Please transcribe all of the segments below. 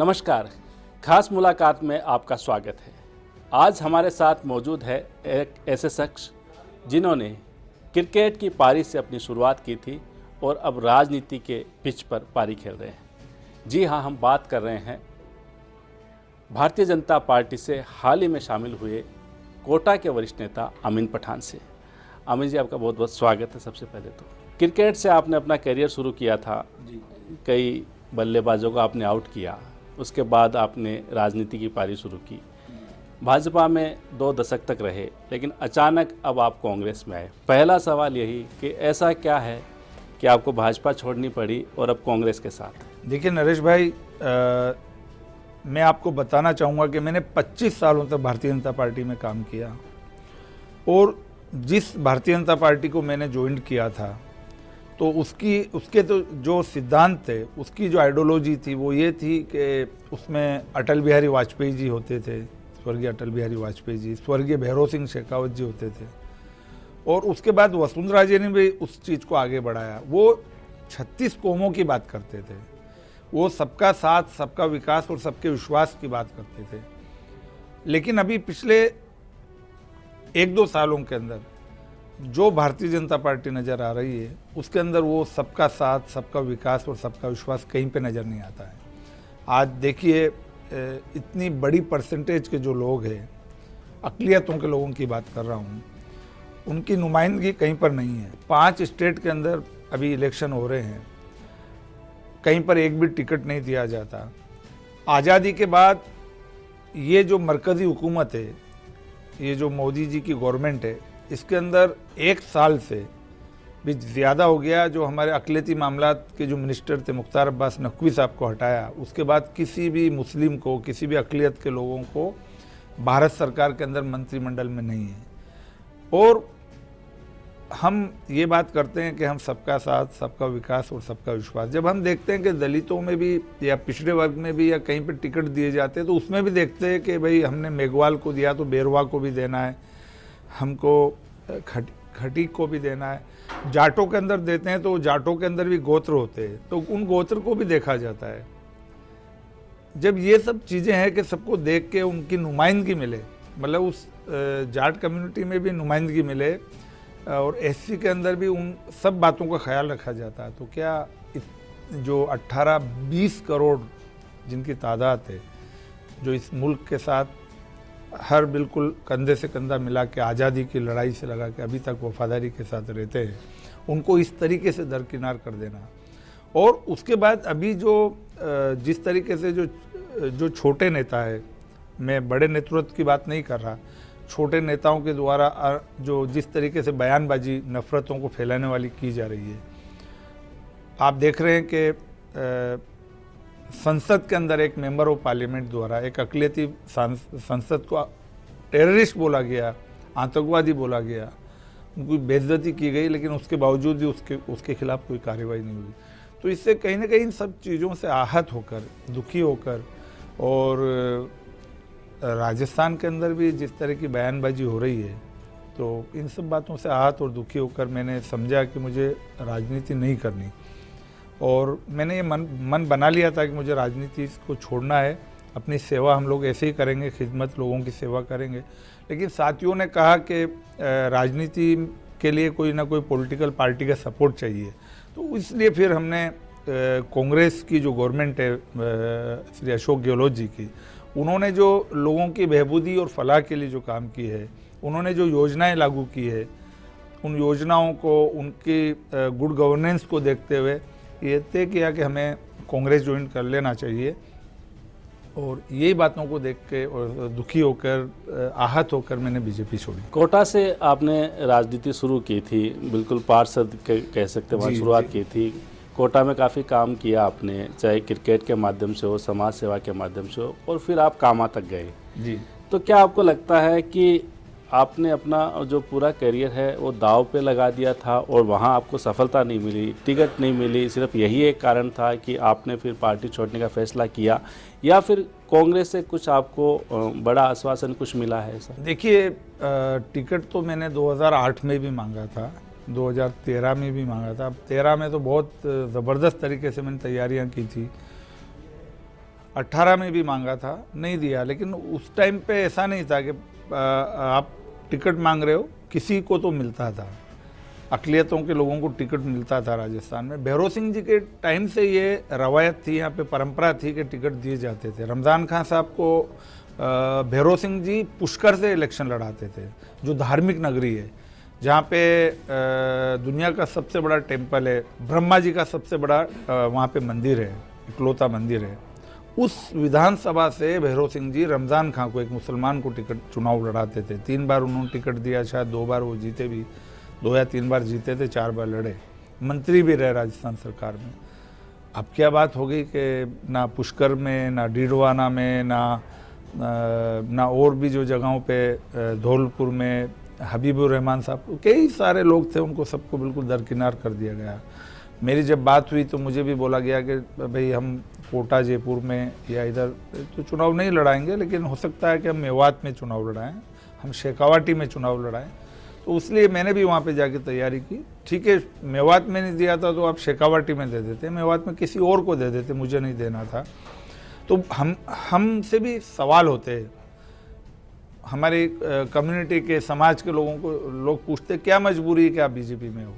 नमस्कार, खास मुलाकात में आपका स्वागत है। आज हमारे साथ मौजूद है एक ऐसे शख्स जिन्होंने क्रिकेट की पारी से अपनी शुरुआत की थी और अब राजनीति के पिच पर पारी खेल रहे हैं। जी हाँ, हम बात कर रहे हैं भारतीय जनता पार्टी से हाल ही में शामिल हुए कोटा के वरिष्ठ नेता अमीन पठान से। अमीन जी, आपका बहुत बहुत स्वागत है। सबसे पहले तो क्रिकेट से आपने अपना करियर शुरू किया था, कई बल्लेबाजों को आपने आउट किया, उसके बाद आपने राजनीति की पारी शुरू की, भाजपा में 2 दशक तक रहे, लेकिन अचानक अब आप कांग्रेस में आए। पहला सवाल यही कि ऐसा क्या है कि आपको भाजपा छोड़नी पड़ी और अब कांग्रेस के साथ? देखिए नरेश भाई, मैं आपको बताना चाहूँगा कि मैंने 25 सालों तक भारतीय जनता पार्टी में काम किया और जिस भारतीय जनता पार्टी को मैंने ज्वाइन किया था तो उसके तो जो सिद्धांत थे, उसकी जो आइडियोलॉजी थी वो ये थी कि उसमें अटल बिहारी वाजपेयी जी होते थे, स्वर्गीय अटल बिहारी वाजपेयी जी, स्वर्गीय भैरव सिंह शेखावत जी होते थे और उसके बाद वसुंधरा जी ने भी उस चीज़ को आगे बढ़ाया। वो 36 कौमों की बात करते थे, वो सबका साथ, सबका विकास और सबके विश्वास की बात करते थे। लेकिन अभी पिछले 1-2 सालों के अंदर जो भारतीय जनता पार्टी नज़र आ रही है उसके अंदर वो सबका साथ, सबका विकास और सबका विश्वास कहीं पे नज़र नहीं आता है। आज देखिए, इतनी बड़ी परसेंटेज के जो लोग हैं, अक़लियतों के लोगों की बात कर रहा हूँ, उनकी नुमाइंदगी कहीं पर नहीं है। 5 स्टेट के अंदर अभी इलेक्शन हो रहे हैं, कहीं पर एक भी टिकट नहीं दिया जाता। आज़ादी के बाद ये जो मरकज़ी हुकूमत है, ये जो मोदी जी की गवर्नमेंट है, इसके अंदर 1 साल से भी ज़्यादा हो गया जो हमारे अक़लियती मामलात के जो मिनिस्टर थे मुख्तार अब्बास नकवी साहब को हटाया। उसके बाद किसी भी मुस्लिम को, किसी भी अक़लियत के लोगों को भारत सरकार के अंदर मंत्रिमंडल में नहीं है। और हम ये बात करते हैं कि हम सबका साथ, सबका विकास और सबका विश्वास, जब हम देखते हैं कि दलितों में भी या पिछड़े वर्ग में भी या कहीं पर टिकट दिए जाते हैं तो उसमें भी देखते हैं कि भाई हमने मेघवाल को दिया तो बेरवा को भी देना है, हमको खटीक को भी देना है। जाटों के अंदर देते हैं तो जाटों के अंदर भी गोत्र होते हैं तो उन गोत्र को भी देखा जाता है। जब ये सब चीज़ें हैं कि सबको देख के उनकी नुमाइंदगी मिले, मतलब उस जाट कम्युनिटी में भी नुमाइंदगी मिले और एससी के अंदर भी उन सब बातों का ख्याल रखा जाता है, तो क्या जो 18-20 करोड़ जिनकी तादाद है, जो इस मुल्क के साथ हर बिल्कुल कंधे से कंधा मिला के आज़ादी की लड़ाई से लगा के अभी तक वफादारी के साथ रहते हैं, उनको इस तरीके से दरकिनार कर देना। और उसके बाद अभी जो जिस तरीके से जो छोटे नेता है, मैं बड़े नेतृत्व की बात नहीं कर रहा, छोटे नेताओं के द्वारा जो जिस तरीके से बयानबाजी नफ़रतों को फैलाने वाली की जा रही है, आप देख रहे हैं कि संसद के अंदर एक मेंबर ऑफ पार्लियामेंट द्वारा एक अक़लियती संसद को टेररिस्ट बोला गया, आतंकवादी बोला गया, उनकी बेइज्जती की गई, लेकिन उसके बावजूद भी उसके खिलाफ कोई कार्रवाई नहीं हुई। तो इससे कहीं ना कहीं इन सब चीज़ों से आहत होकर, दुखी होकर, और राजस्थान के अंदर भी जिस तरह की बयानबाजी हो रही है, तो इन सब बातों से आहत और दुखी होकर मैंने समझा कि मुझे राजनीति नहीं करनी और मैंने ये मन बना लिया था कि मुझे राजनीति को छोड़ना है। अपनी सेवा हम लोग ऐसे ही करेंगे, खिदमत, लोगों की सेवा करेंगे। लेकिन साथियों ने कहा कि राजनीति के लिए कोई ना कोई पॉलिटिकल पार्टी का सपोर्ट चाहिए, तो इसलिए फिर हमने कांग्रेस की जो गवर्नमेंट है श्री अशोक गहलोत जी की, उन्होंने जो लोगों की बहबूदी और फलाह के लिए जो काम की है, उन्होंने जो योजनाएँ लागू की है, उन योजनाओं को, उनकी गुड गवर्नेंस को देखते हुए ये तय किया कि हमें कांग्रेस ज्वाइन कर लेना चाहिए। और यही बातों को देख के और दुखी होकर, आहत होकर मैंने बीजेपी छोड़ी। कोटा से आपने राजनीति शुरू की थी, बिल्कुल पार्षद कह सकते हैं, शुरुआत की थी। कोटा में काफ़ी काम किया आपने, चाहे क्रिकेट के माध्यम से हो, समाज सेवा के माध्यम से हो, और फिर आप कामा तक गए जी। तो क्या आपको लगता है कि आपने अपना जो पूरा करियर है वो दाव पे लगा दिया था और वहाँ आपको सफलता नहीं मिली, टिकट नहीं मिली, सिर्फ यही एक कारण था कि आपने फिर पार्टी छोड़ने का फैसला किया, या फिर कांग्रेस से कुछ आपको बड़ा आश्वासन कुछ मिला है सर? देखिए, टिकट तो मैंने 2008 में भी मांगा था, 2013 में भी मांगा था। अब 13 में तो बहुत ज़बरदस्त तरीके से मैंने तैयारियां की थी 18 में भी मांगा था, नहीं दिया। लेकिन उस टाइम पे ऐसा नहीं था कि आप टिकट मांग रहे हो, किसी को तो मिलता था, अक़लियतों के लोगों को टिकट मिलता था राजस्थान में। भैरों सिंह जी के टाइम से ये रवायत थी, यहाँ पे परंपरा थी कि टिकट दिए जाते थे। रमज़ान खान साहब को भैरों सिंह जी पुष्कर से इलेक्शन लड़ाते थे, जो धार्मिक नगरी है, जहाँ पे दुनिया का सबसे बड़ा टेम्पल है, ब्रह्मा जी का सबसे बड़ा वहाँ पे मंदिर है, इकलौता मंदिर है। उस विधानसभा से भैरों सिंह जी रमज़ान खां को, एक मुसलमान को, टिकट चुनाव लड़ाते थे। 3 बार उन्होंने टिकट दिया, शायद 2 बार वो जीते भी, 2 या 3 बार जीते थे, 4 बार लड़े, मंत्री भी रहे राजस्थान सरकार में। अब क्या बात हो गई कि ना पुष्कर में, ना डीडवाना में, ना और भी जो जगहों पे, धौलपुर में हबीबुर रहमान साहब, कई सारे लोग थे, उनको सबको बिल्कुल दरकिनार कर दिया गया। मेरी जब बात हुई तो मुझे भी बोला गया कि भाई हम कोटा, जयपुर में या इधर तो चुनाव नहीं लड़ाएंगे, लेकिन हो सकता है कि हम मेवात में चुनाव लड़ाएं, हम शेखावाटी में चुनाव लड़ाएं। तो इसलिए मैंने भी वहाँ पे जाके तैयारी की। ठीक है, मेवात में नहीं दिया था तो आप शेखावाटी में दे देते, मेवात में किसी और को दे देते, मुझे नहीं देना था। तो हमसे भी सवाल होते हैं, हमारे कम्युनिटी के, समाज के लोगों को लोग पूछते क्या मजबूरी है कि आप बीजेपी में हो,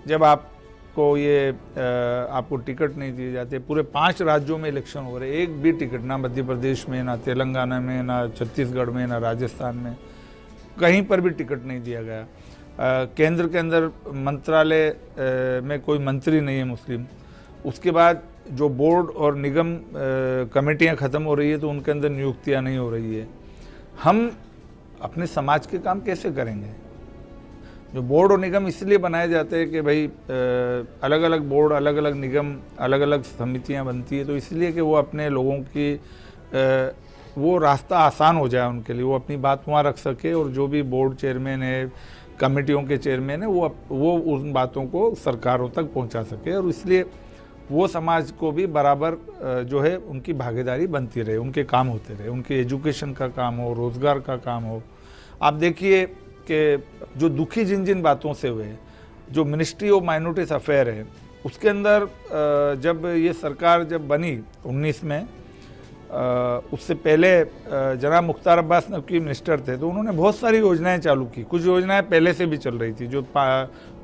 जब आपको ये आपको टिकट नहीं दिए जाते। पूरे 5 राज्यों में इलेक्शन हो रहे, एक भी टिकट, ना मध्य प्रदेश में, ना तेलंगाना में, ना छत्तीसगढ़ में, ना राजस्थान में, कहीं पर भी टिकट नहीं दिया गया। केंद्र के अंदर मंत्रालय में कोई मंत्री नहीं है मुस्लिम। उसके बाद जो बोर्ड और निगम कमेटियां ख़त्म हो रही है तो उनके अंदर नियुक्तियां नहीं हो रही है। हम अपने समाज के काम कैसे करेंगे? जो बोर्ड और निगम इसलिए बनाए जाते हैं कि भाई अलग अलग बोर्ड, अलग अलग निगम, अलग अलग समितियां बनती है, तो इसलिए कि वो अपने लोगों की वो रास्ता आसान हो जाए उनके लिए, वो अपनी बात वहाँ रख सके, और जो भी बोर्ड चेयरमैन है, कमेटियों के चेयरमैन है, वो उन बातों को सरकारों तक पहुँचा सके, और इसलिए वो समाज को भी बराबर जो है उनकी भागीदारी बनती रहे, उनके काम होते रहे, उनके एजुकेशन का काम हो, रोज़गार का काम हो। आप देखिए कि जो दुखी जिन जिन बातों से हुए, जो मिनिस्ट्री ऑफ माइनॉरिटीज अफेयर है, उसके अंदर जब ये सरकार जब बनी 19 में, उससे पहले जनाब मुख्तार अब्बास नकवी मिनिस्टर थे, तो उन्होंने बहुत सारी योजनाएं चालू की। कुछ योजनाएं पहले से भी चल रही थी, जो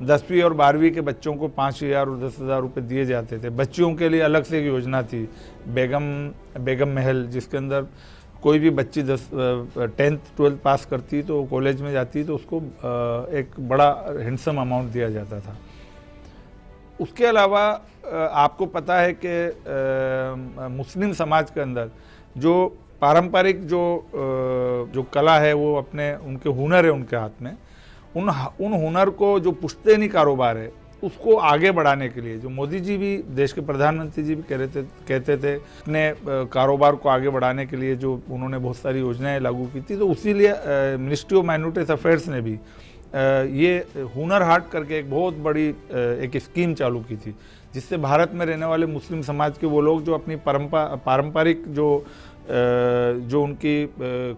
10वीं और 12वीं के बच्चों को 5,000 और 10,000 रुपये दिए जाते थे। बच्चियों के लिए अलग से एक योजना थी, बेगम महल, जिसके अंदर कोई भी बच्ची 10th 12th पास करती तो कॉलेज में जाती तो उसको एक बड़ा हैंडसम अमाउंट दिया जाता था। उसके अलावा आपको पता है कि मुस्लिम समाज के अंदर जो पारंपरिक जो कला है, वो अपने उनके हुनर है उनके हाथ में, उन हुनर को, जो पुश्तैनी कारोबार है, उसको आगे बढ़ाने के लिए, जो मोदी जी भी, देश के प्रधानमंत्री जी भी कहते थे अपने कारोबार को आगे बढ़ाने के लिए जो उन्होंने बहुत सारी योजनाएं लागू की थी, तो उसी लिए मिनिस्ट्री ऑफ माइनॉरिटीज अफेयर्स ने भी ये हुनर हाट करके एक बहुत बड़ी एक स्कीम चालू की थी, जिससे भारत में रहने वाले मुस्लिम समाज के वो लोग जो अपनी पारंपरिक जो उनकी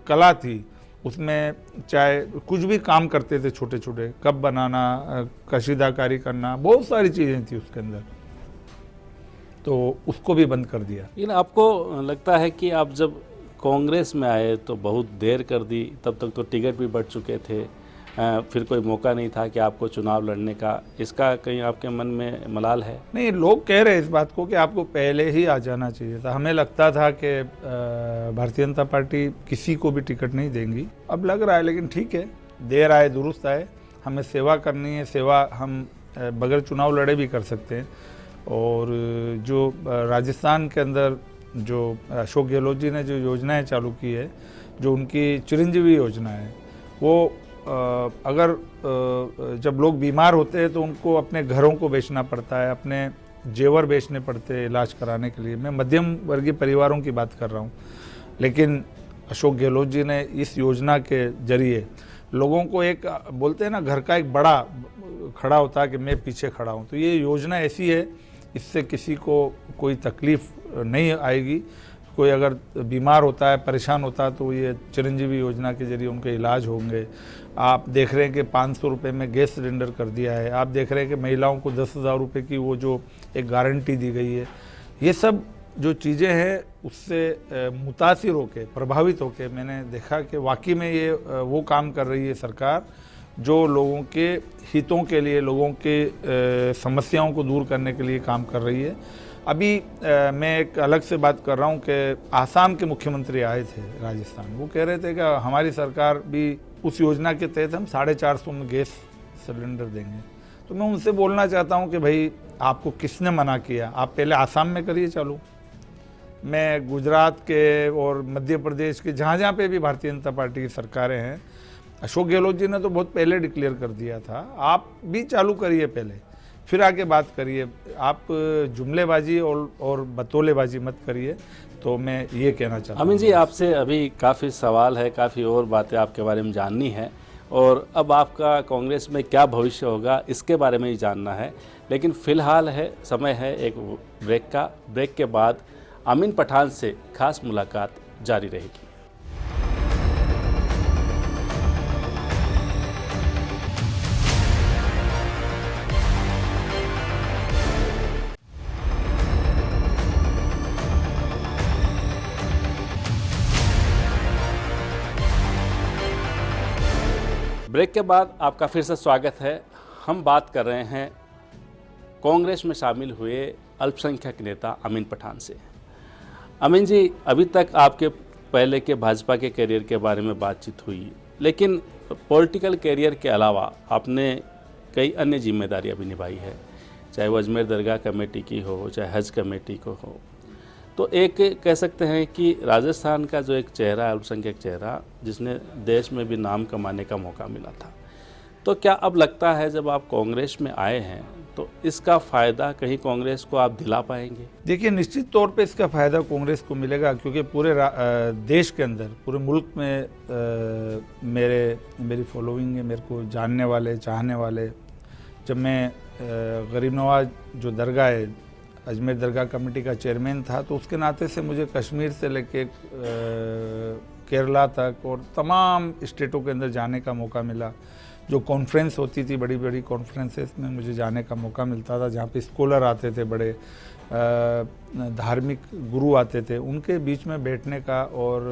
कला थी, उसमें चाहे कुछ भी काम करते थे, छोटे छोटे कप बनाना, कशीदाकारी करना, बहुत सारी चीज़ें थी उसके अंदर, तो उसको भी बंद कर दिया। लेकिन आपको लगता है कि आप जब कांग्रेस में आए तो बहुत देर कर दी, तब तक तो टिकट भी बढ़ चुके थे, फिर कोई मौका नहीं था कि आपको चुनाव लड़ने का, इसका कहीं आपके मन में मलाल है? नहीं, लोग कह रहे हैं इस बात को कि आपको पहले ही आ जाना चाहिए था। हमें लगता था कि भारतीय जनता पार्टी किसी को भी टिकट नहीं देंगी, अब लग रहा है, लेकिन ठीक है, देर आए दुरुस्त आए। हमें सेवा करनी है, सेवा हम बगैर चुनाव लड़े भी कर सकते हैं। और जो राजस्थान के अंदर जो अशोक गहलोत जी ने जो योजनाएं चालू की है, जो उनकी चिरंजीवी योजना है, वो अगर जब लोग बीमार होते हैं तो उनको अपने घरों को बेचना पड़ता है, अपने जेवर बेचने पड़ते हैं इलाज कराने के लिए। मैं मध्यम वर्गीय परिवारों की बात कर रहा हूँ, लेकिन अशोक गहलोत जी ने इस योजना के जरिए लोगों को, एक बोलते हैं ना, घर का एक बड़ा खड़ा होता है कि मैं पीछे खड़ा हूँ, तो ये योजना ऐसी है, इससे किसी को कोई तकलीफ नहीं आएगी। कोई अगर बीमार होता है, परेशान होता है, तो ये चिरंजीवी योजना के जरिए उनके इलाज होंगे। आप देख रहे हैं कि 500 रुपये में गैस सिलेंडर कर दिया है। आप देख रहे हैं कि महिलाओं को 10,000 रुपये की वो जो एक गारंटी दी गई है। ये सब जो चीज़ें हैं उससे मुतासिर होके, प्रभावित होके मैंने देखा कि वाकई में ये वो काम कर रही है सरकार जो लोगों के हितों के लिए, लोगों के समस्याओं को दूर करने के लिए काम कर रही है। अभी मैं एक अलग से बात कर रहा हूँ कि आसाम के मुख्यमंत्री आए थे राजस्थान, वो कह रहे थे कि हमारी सरकार भी उस योजना के तहत हम 450 में गैस सिलेंडर देंगे। तो मैं उनसे बोलना चाहता हूँ कि भाई आपको किसने मना किया, आप पहले आसाम में करिए चालू। मैं गुजरात के और मध्य प्रदेश के जहाँ पे भी भारतीय जनता पार्टी की सरकारें हैं, अशोक गहलोत जी ने तो बहुत पहले डिक्लेयर कर दिया था, आप भी चालू करिए पहले, फिर आके बात करिए। आप जुमलेबाजी और बतौलेबाजी मत करिए। तो मैं ये कहना चाहता हूँ। अमीन जी, आपसे अभी काफ़ी सवाल है, काफ़ी और बातें आपके बारे में जाननी है, और अब आपका कांग्रेस में क्या भविष्य होगा इसके बारे में ही जानना है। लेकिन फ़िलहाल समय है एक ब्रेक का। ब्रेक के बाद अमीन पठान से खास मुलाकात जारी रहेगी। ब्रेक के बाद आपका फिर से स्वागत है। हम बात कर रहे हैं कांग्रेस में शामिल हुए अल्पसंख्यक नेता अमीन पठान से। अमीन जी, अभी तक आपके पहले के भाजपा के करियर के बारे में बातचीत हुई, लेकिन पॉलिटिकल करियर के अलावा आपने कई अन्य जिम्मेदारियां भी निभाई है, चाहे वो अजमेर दरगाह कमेटी की हो, चाहे हज कमेटी को हो। तो एक कह सकते हैं कि राजस्थान का जो एक चेहरा, अल्पसंख्यक चेहरा, जिसने देश में भी नाम कमाने का मौका मिला था, तो क्या अब लगता है जब आप कांग्रेस में आए हैं तो इसका फ़ायदा कहीं कांग्रेस को आप दिला पाएंगे? देखिए, निश्चित तौर पे इसका फ़ायदा कांग्रेस को मिलेगा, क्योंकि पूरे देश के अंदर, पूरे मुल्क में मेरी फॉलोइंग है, मेरे को जानने वाले, चाहने वाले। जब मैं गरीब नवाज जो दरगाह है, अजमेर दरगाह कमेटी का चेयरमैन था, तो उसके नाते से मुझे कश्मीर से लेके केरला तक और तमाम स्टेटों के अंदर जाने का मौका मिला। जो कॉन्फ्रेंस होती थी, बड़ी बड़ी कॉन्फ्रेंसेस में मुझे जाने का मौका मिलता था, जहाँ पे स्कॉलर आते थे, बड़े धार्मिक गुरु आते थे, उनके बीच में बैठने का और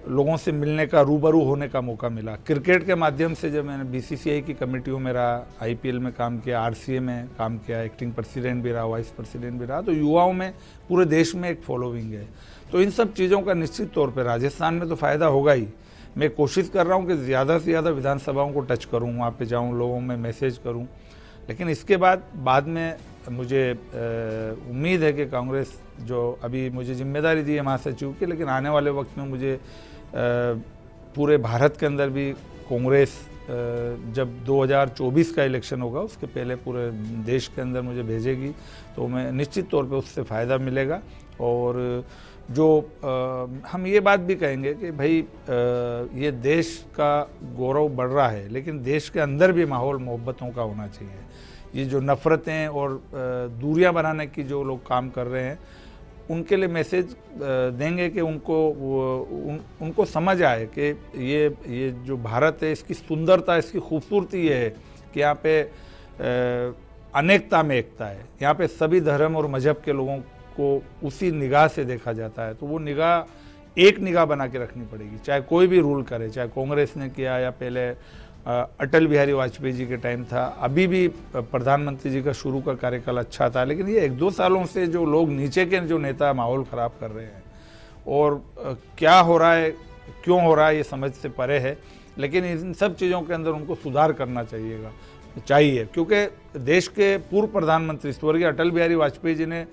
लोगों से मिलने का, रूबरू होने का मौका मिला। क्रिकेट के माध्यम से जब मैंने बीसीसीआई की कमेटियों में रहा, आईपीएल में काम किया, आरसीए में काम किया, एक्टिंग प्रेसिडेंट भी रहा, वाइस प्रेसिडेंट भी रहा, तो युवाओं में पूरे देश में एक फॉलोइंग है। तो इन सब चीज़ों का निश्चित तौर पर राजस्थान में तो फ़ायदा होगा ही। मैं कोशिश कर रहा हूँ कि ज़्यादा से ज़्यादा विधानसभाओं को टच करूँ, वहाँ पे जाऊँ, लोगों में मैसेज करूँ। लेकिन इसके बाद में मुझे उम्मीद है कि कांग्रेस जो अभी मुझे जिम्मेदारी दी है महासचिव की, लेकिन आने वाले वक्त में मुझे पूरे भारत के अंदर भी कांग्रेस जब 2024 का इलेक्शन होगा उसके पहले पूरे देश के अंदर मुझे भेजेगी, तो मैं निश्चित तौर पे उससे फ़ायदा मिलेगा। और जो हम ये बात भी कहेंगे कि भाई ये देश का गौरव बढ़ रहा है, लेकिन देश के अंदर भी माहौल मोहब्बतों का होना चाहिए। ये जो नफ़रतें और दूरियां बनाने की जो लोग काम कर रहे हैं, उनके लिए मैसेज देंगे कि उनको समझ आए कि ये जो भारत है, इसकी सुंदरता, इसकी खूबसूरती ये है कि यहाँ पे अनेकता में एकता है। यहाँ पे सभी धर्म और मजहब के लोगों को उसी निगाह से देखा जाता है। तो वो निगाह एक निगाह बना के रखनी पड़ेगी, चाहे कोई भी रूल करे, चाहे कांग्रेस ने किया या पहले अटल बिहारी वाजपेयी जी के टाइम था। अभी भी प्रधानमंत्री जी का शुरू का कार्यकाल अच्छा था, लेकिन ये 1-2 सालों से जो लोग नीचे के जो नेता माहौल ख़राब कर रहे हैं, और क्या हो रहा है, क्यों हो रहा है, ये समझ से परे है। लेकिन इन सब चीज़ों के अंदर उनको सुधार करना चाहिए, क्योंकि देश के पूर्व प्रधानमंत्री स्वर्गीय अटल बिहारी वाजपेयी जी ने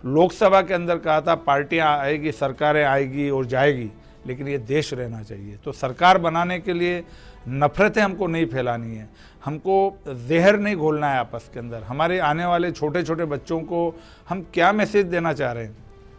लोकसभा के अंदर कहा था, पार्टियां आएगी, सरकारें आएगी और जाएगी, लेकिन ये देश रहना चाहिए। तो सरकार बनाने के लिए नफ़रतें हमको नहीं फैलानी है, हमको जहर नहीं घोलना है आपस के अंदर। हमारे आने वाले छोटे छोटे बच्चों को हम क्या मैसेज देना चाह रहे हैं,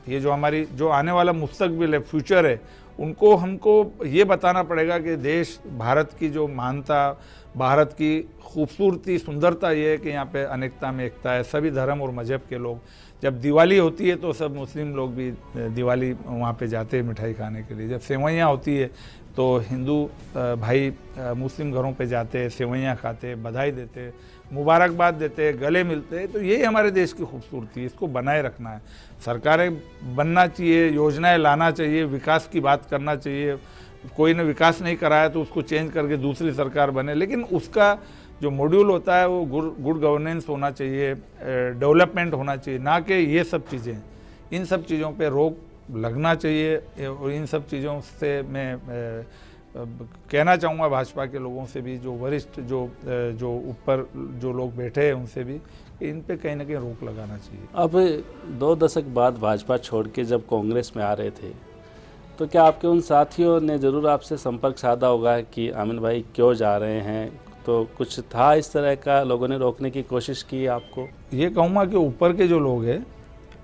ये जो आने वाला मुस्तकबिल है, फ्यूचर है, उनको हमको ये बताना पड़ेगा कि देश, भारत की जो महानता, भारत की खूबसूरती, सुंदरता ये है कि यहाँ पे अनेकता में एकता है, सभी धर्म और मजहब के लोग। जब दिवाली होती है तो सब मुस्लिम लोग भी दिवाली वहाँ पे जाते हैं मिठाई खाने के लिए। जब सेवैयाँ होती है तो हिंदू भाई मुस्लिम घरों पे जाते, सेवैयाँ खाते, बधाई देते, मुबारकबाद देते, गले मिलते। तो यही हमारे देश की खूबसूरती है, इसको बनाए रखना है। सरकारें बनना चाहिए, योजनाएं लाना चाहिए, विकास की बात करना चाहिए। कोई ने विकास नहीं कराया तो उसको चेंज करके दूसरी सरकार बने, लेकिन उसका जो मॉड्यूल होता है वो गुड गवर्नेंस होना चाहिए, डेवलपमेंट होना चाहिए, ना कि ये सब चीज़ें। इन सब चीज़ों पे रोक लगना चाहिए और इन सब चीज़ों से मैं कहना चाहूँगा भाजपा के लोगों से भी, जो वरिष्ठ जो ऊपर जो लोग बैठे हैं उनसे भी, कि इन पे कहीं ना कहीं रोक लगाना चाहिए। अब 2 दशक बाद भाजपा छोड़ के जब कांग्रेस में आ रहे थे, तो क्या आपके उन साथियों ने ज़रूर आपसे संपर्क साधा होगा कि आमिर भाई क्यों जा रहे हैं? तो कुछ था इस तरह का, लोगों ने रोकने की कोशिश की आपको? ये कहूँगा कि ऊपर के जो लोग हैं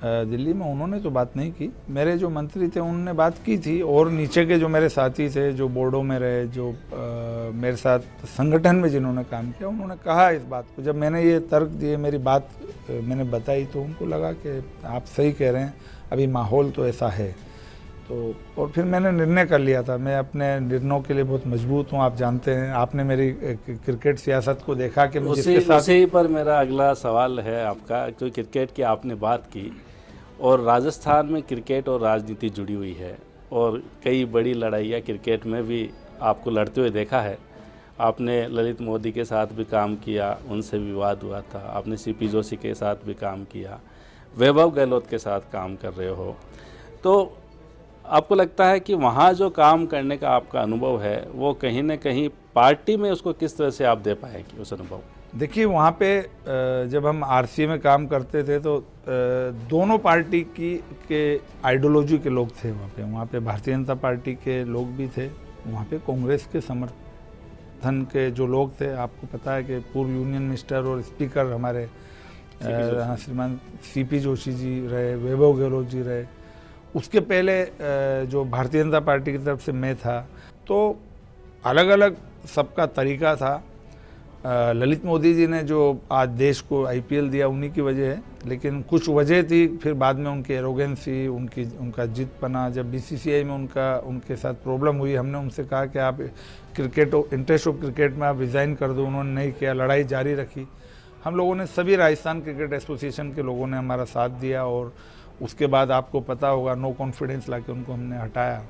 दिल्ली में, उन्होंने तो बात नहीं की। मेरे जो मंत्री थे उन्होंने बात की थी, और नीचे के जो मेरे साथी थे, जो बोर्डों में रहे, जो मेरे साथ संगठन में जिन्होंने काम किया, उन्होंने कहा इस बात को। जब मैंने ये तर्क दिए, मेरी बात मैंने बताई, तो उनको लगा कि आप सही कह रहे हैं, अभी माहौल तो ऐसा है। तो और फिर मैंने निर्णय कर लिया था। मैं अपने निर्णयों के लिए बहुत मजबूत हूँ, आप जानते हैं, आपने मेरी क्रिकेट सियासत को देखा कि उसी पर मेरा अगला सवाल है आपका, क्योंकि क्रिकेट की आपने बात की, और राजस्थान में क्रिकेट और राजनीति जुड़ी हुई है, और कई बड़ी लड़ाइयाँ क्रिकेट में भी आपको लड़ते हुए देखा है। आपने ललित मोदी के साथ भी काम किया, उनसे विवाद हुआ था। आपने सीपी जोशी के साथ भी काम किया, वैभव गहलोत के साथ काम कर रहे हो। तो आपको लगता है कि वहाँ जो काम करने का आपका अनुभव है, वो कहीं ना कहीं पार्टी में उसको किस तरह से आप दे पाएंगे उस अनुभव? देखिए, वहाँ पे जब हम आरसीए में काम करते थे तो दोनों पार्टी के आइडियोलॉजी के लोग थे वहाँ पे भारतीय जनता पार्टी के लोग भी थे, वहाँ पे कांग्रेस के समर्थन के जो लोग थे। आपको पता है कि पूर्व यूनियन मिनिस्टर और स्पीकर हमारे श्रीमान सीपी जोशी जी रहे, वैभव गहलोत जी रहे। उसके पहले जो भारतीय जनता पार्टी की तरफ से मैं था, तो अलग अलग सबका तरीका था। ललित मोदी जी ने जो आज देश को आईपीएल दिया, उन्हीं की वजह है, लेकिन कुछ वजह थी फिर बाद में उनकी एरोगेंसी, उनका जिदपना। जब बीसीसीआई में उनके साथ प्रॉब्लम हुई, हमने उनसे कहा कि आप इंटरेस्ट ऑफ क्रिकेट में आप रिज़ाइन कर दो, उन्होंने नहीं किया, लड़ाई जारी रखी। हम लोगों ने, सभी राजस्थान क्रिकेट एसोसिएशन के लोगों ने हमारा साथ दिया, और उसके बाद आपको पता होगा नो कॉन्फिडेंस लाके उनको हमने हटाया,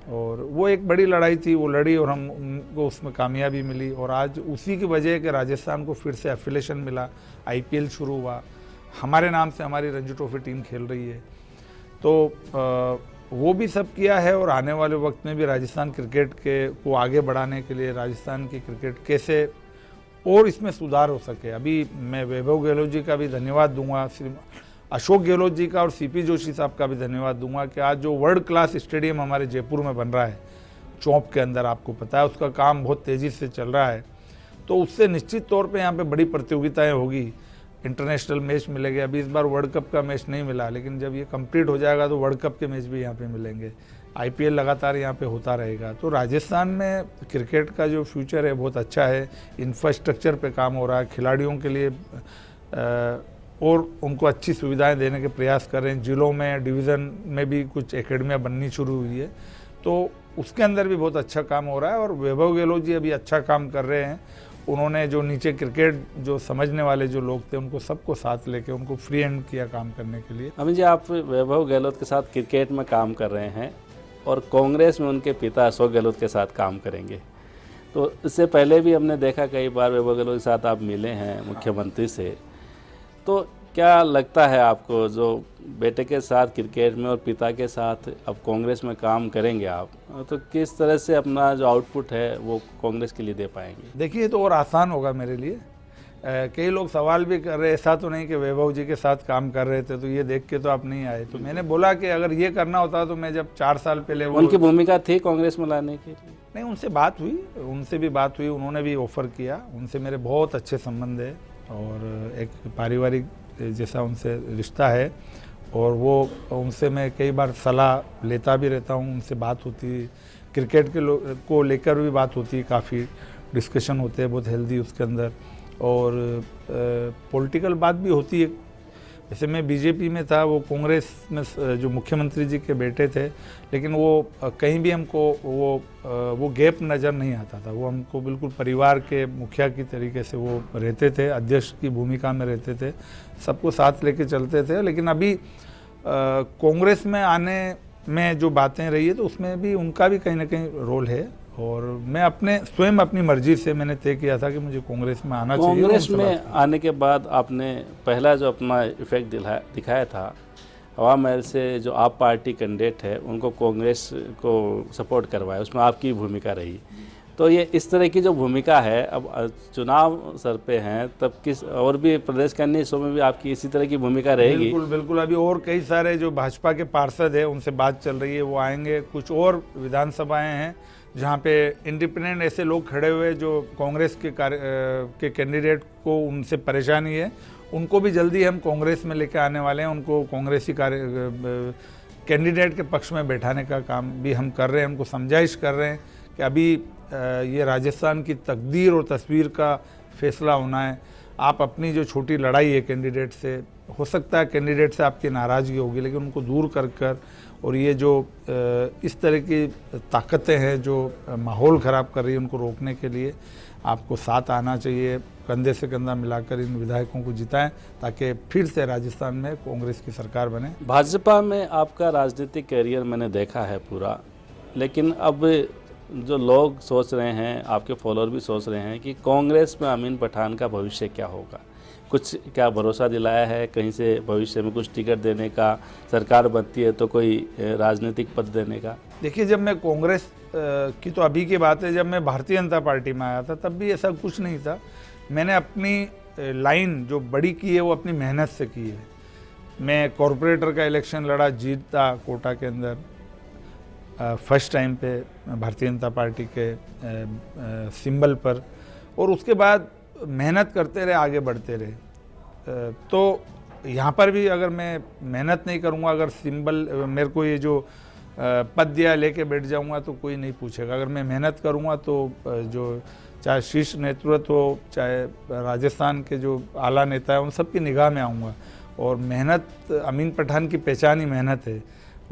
और वो एक बड़ी लड़ाई थी, वो लड़ी और हमको उसमें कामयाबी मिली। और आज उसी की वजह है कि राजस्थान को फिर से एफिलेशन मिला, आईपीएल शुरू हुआ, हमारे नाम से हमारी रणजी ट्रॉफी टीम खेल रही है। तो वो भी सब किया है, और आने वाले वक्त में भी राजस्थान क्रिकेट को आगे बढ़ाने के लिए राजस्थान की क्रिकेट कैसे और इसमें सुधार हो सके। अभी मैं वैभव गहलोत जी का भी धन्यवाद दूंगा, अशोक गहलोत जी का और सीपी जोशी साहब का भी धन्यवाद दूंगा कि आज जो वर्ल्ड क्लास स्टेडियम हमारे जयपुर में बन रहा है, चौक के अंदर, आपको पता है उसका काम बहुत तेज़ी से चल रहा है। तो उससे निश्चित तौर पे यहाँ पे बड़ी प्रतियोगिताएं होगी, इंटरनेशनल मैच मिलेंगे। अभी इस बार वर्ल्ड कप का मैच नहीं मिला, लेकिन जब ये कंप्लीट हो जाएगा तो वर्ल्ड कप के मैच भी यहाँ पे मिलेंगे। आईपीएल लगातार यहाँ पे होता रहेगा। तो राजस्थान में क्रिकेट का जो फ्यूचर है बहुत अच्छा है। इंफ्रास्ट्रक्चर पे काम हो रहा है, खिलाड़ियों के लिए और उनको अच्छी सुविधाएं देने के प्रयास कर रहे हैं। जिलों में, डिवीज़न में भी कुछ एकेडमियाँ बननी शुरू हुई है, तो उसके अंदर भी बहुत अच्छा काम हो रहा है। और वैभव गहलोत जी अभी अच्छा काम कर रहे हैं। उन्होंने जो नीचे क्रिकेट जो समझने वाले जो लोग थे, उनको सबको साथ लेके उनको फ्री हैंड किया काम करने के लिए। अमित जी, आप वैभव गहलोत के साथ क्रिकेट में काम कर रहे हैं और कांग्रेस में उनके पिता अशोक गहलोत के साथ काम करेंगे। तो इससे पहले भी हमने देखा कई बार वैभव गहलोत के साथ आप मिले हैं मुख्यमंत्री से। तो क्या लगता है आपको, जो बेटे के साथ क्रिकेट में और पिता के साथ अब कांग्रेस में काम करेंगे आप, तो किस तरह से अपना जो आउटपुट है वो कांग्रेस के लिए दे पाएंगे? देखिए, तो और आसान होगा मेरे लिए। कई लोग सवाल भी कर रहे, ऐसा तो नहीं कि वैभव जी के साथ काम कर रहे थे तो ये देख के तो आप नहीं आए। तो मैंने बोला कि अगर ये करना होता तो मैं जब 4 साल पहले, उनकी भूमिका थी कांग्रेस में लाने के लिए? नहीं, उनसे बात हुई, उनसे भी बात हुई, उन्होंने भी ऑफ़र किया। उनसे मेरे बहुत अच्छे संबंध है और एक पारिवारिक जैसा उनसे रिश्ता है, और वो उनसे मैं कई बार सलाह लेता भी रहता हूँ, उनसे बात होती है। क्रिकेट के को लेकर भी बात होती है, काफ़ी डिस्कशन होते हैं बहुत हेल्दी उसके अंदर, और पॉलिटिकल बात भी होती है। जैसे मैं बीजेपी में था, वो कांग्रेस में जो मुख्यमंत्री जी के बेटे थे, लेकिन वो कहीं भी हमको वो गैप नज़र नहीं आता था। वो हमको बिल्कुल परिवार के मुखिया की तरीके से वो रहते थे, अध्यक्ष की भूमिका में रहते थे, सबको साथ लेके चलते थे। लेकिन अभी कांग्रेस में आने में जो बातें रही है तो उसमें भी उनका भी कहीं ना कहीं रोल है। और मैं स्वयं अपनी मर्जी से मैंने तय किया था कि मुझे कांग्रेस में आना चाहिए। कांग्रेस में आने के बाद आपने पहला जो अपना इफेक्ट दिखाया था, हवा महल से जो आप पार्टी कैंडिडेट है उनको कांग्रेस को सपोर्ट करवाया, उसमें आपकी भूमिका रही। तो ये इस तरह की जो भूमिका है, अब चुनाव सर पे हैं, तब किस और भी प्रदेश के अन्य हिस्सों में भी आपकी इसी तरह की भूमिका रहेगी? बिल्कुल बिल्कुल। अभी और कई सारे जो भाजपा के पार्षद हैं उनसे बात चल रही है, वो आएंगे। कुछ और विधानसभाएं हैं जहाँ पे इंडिपेंडेंट ऐसे लोग खड़े हुए जो कांग्रेस के कैंडिडेट को उनसे परेशानी है, उनको भी जल्दी हम कांग्रेस में लेके आने वाले हैं। उनको कांग्रेसी कैंडिडेट के पक्ष में बैठाने का काम भी हम कर रहे हैं। उनको समझाइश कर रहे हैं कि अभी ये राजस्थान की तकदीर और तस्वीर का फैसला होना है। आप अपनी जो छोटी लड़ाई है कैंडिडेट से, हो सकता है कैंडिडेट से आपकी नाराज़गी होगी, लेकिन उनको दूर कर और ये जो इस तरह की ताकतें हैं जो माहौल ख़राब कर रही है, उनको रोकने के लिए आपको साथ आना चाहिए। कंधे से कंधा मिलाकर इन विधायकों को जिताएं ताकि फिर से राजस्थान में कांग्रेस की सरकार बने। भाजपा में आपका राजनीतिक कैरियर मैंने देखा है पूरा, लेकिन अब जो लोग सोच रहे हैं, आपके फॉलोअर भी सोच रहे हैं कि कांग्रेस में अमीन पठान का भविष्य क्या होगा। कुछ क्या भरोसा दिलाया है कहीं से भविष्य में कुछ टिकट देने का, सरकार बनती है तो कोई राजनीतिक पद देने का? देखिए, जब मैं कांग्रेस की तो अभी की बात है, जब मैं भारतीय जनता पार्टी में आया था तब भी ऐसा कुछ नहीं था। मैंने अपनी लाइन जो बड़ी की है वो अपनी मेहनत से की है। मैं कॉरपोरेटर का इलेक्शन लड़ा, जीता कोटा के अंदर फर्स्ट टाइम पे भारतीय जनता पार्टी के सिंबल पर, और उसके बाद मेहनत करते रहे, आगे बढ़ते रहे। तो यहाँ पर भी अगर मैं मेहनत नहीं करूँगा, अगर सिंबल मेरे को ये जो पद दिया लेके बैठ जाऊँगा तो कोई नहीं पूछेगा। अगर मैं मेहनत करूँगा तो जो चाहे शीर्ष नेतृत्व हो, चाहे राजस्थान के जो आला नेता है, उन सब की निगाह में आऊँगा। और मेहनत, अमीन पठान की पहचान ही मेहनत है,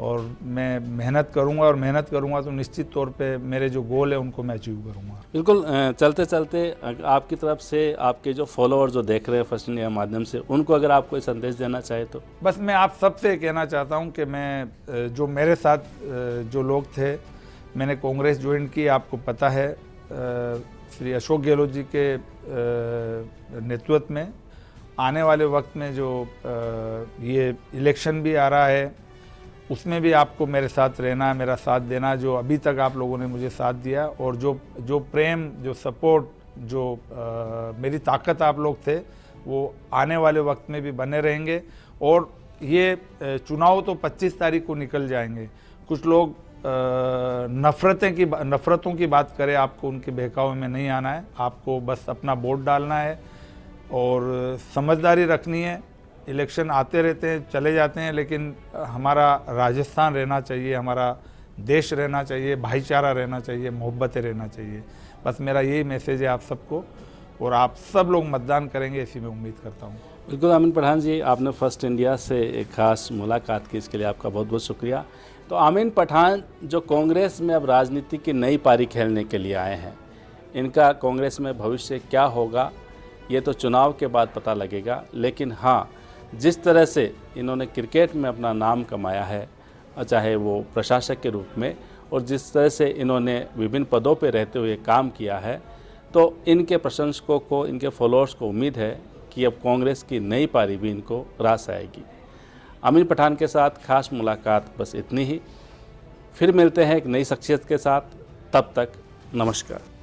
और मैं मेहनत करूंगा, और मेहनत करूंगा तो निश्चित तौर पे मेरे जो गोल है उनको मैं अचीव करूंगा। बिल्कुल। चलते चलते आपकी तरफ से आपके जो फॉलोअर जो देख रहे हैं फर्स्ट इंडिया के माध्यम से, उनको अगर आप कोई संदेश देना चाहे तो? बस मैं आप सबसे कहना चाहता हूं कि मैं जो मेरे साथ जो लोग थे, मैंने कांग्रेस ज्वाइन की, आपको पता है श्री अशोक गहलोत जी के नेतृत्व में। आने वाले वक्त में जो ये इलेक्शन भी आ रहा है, उसमें भी आपको मेरे साथ रहना, मेरा साथ देना। जो अभी तक आप लोगों ने मुझे साथ दिया, और जो प्रेम, जो सपोर्ट, जो मेरी ताकत आप लोग थे, वो आने वाले वक्त में भी बने रहेंगे। और ये चुनाव तो 25 तारीख को निकल जाएंगे। कुछ लोग नफ़रतों की बात करें, आपको उनके बहकावे में नहीं आना है। आपको बस अपना वोट डालना है और समझदारी रखनी है। इलेक्शन आते रहते हैं, चले जाते हैं, लेकिन हमारा राजस्थान रहना चाहिए, हमारा देश रहना चाहिए, भाईचारा रहना चाहिए, मोहब्बतें रहना चाहिए। बस मेरा यही मैसेज है आप सबको, और आप सब लोग मतदान करेंगे ऐसी मैं उम्मीद करता हूँ। बिल्कुल अमीन पठान जी, आपने फर्स्ट इंडिया से एक खास मुलाकात की, इसके लिए आपका बहुत बहुत शुक्रिया। तो अमीन पठान जो कांग्रेस में अब राजनीति की नई पारी खेलने के लिए आए हैं, इनका कांग्रेस में भविष्य क्या होगा ये तो चुनाव के बाद पता लगेगा। लेकिन हाँ, जिस तरह से इन्होंने क्रिकेट में अपना नाम कमाया है, चाहे वो प्रशासक के रूप में, और जिस तरह से इन्होंने विभिन्न पदों पर रहते हुए काम किया है, तो इनके प्रशंसकों को, इनके फॉलोअर्स को उम्मीद है कि अब कांग्रेस की नई पारी भी इनको रास आएगी। अमीन पठान के साथ खास मुलाकात बस इतनी ही। फिर मिलते हैं एक नई शख्सियत के साथ, तब तक नमस्कार।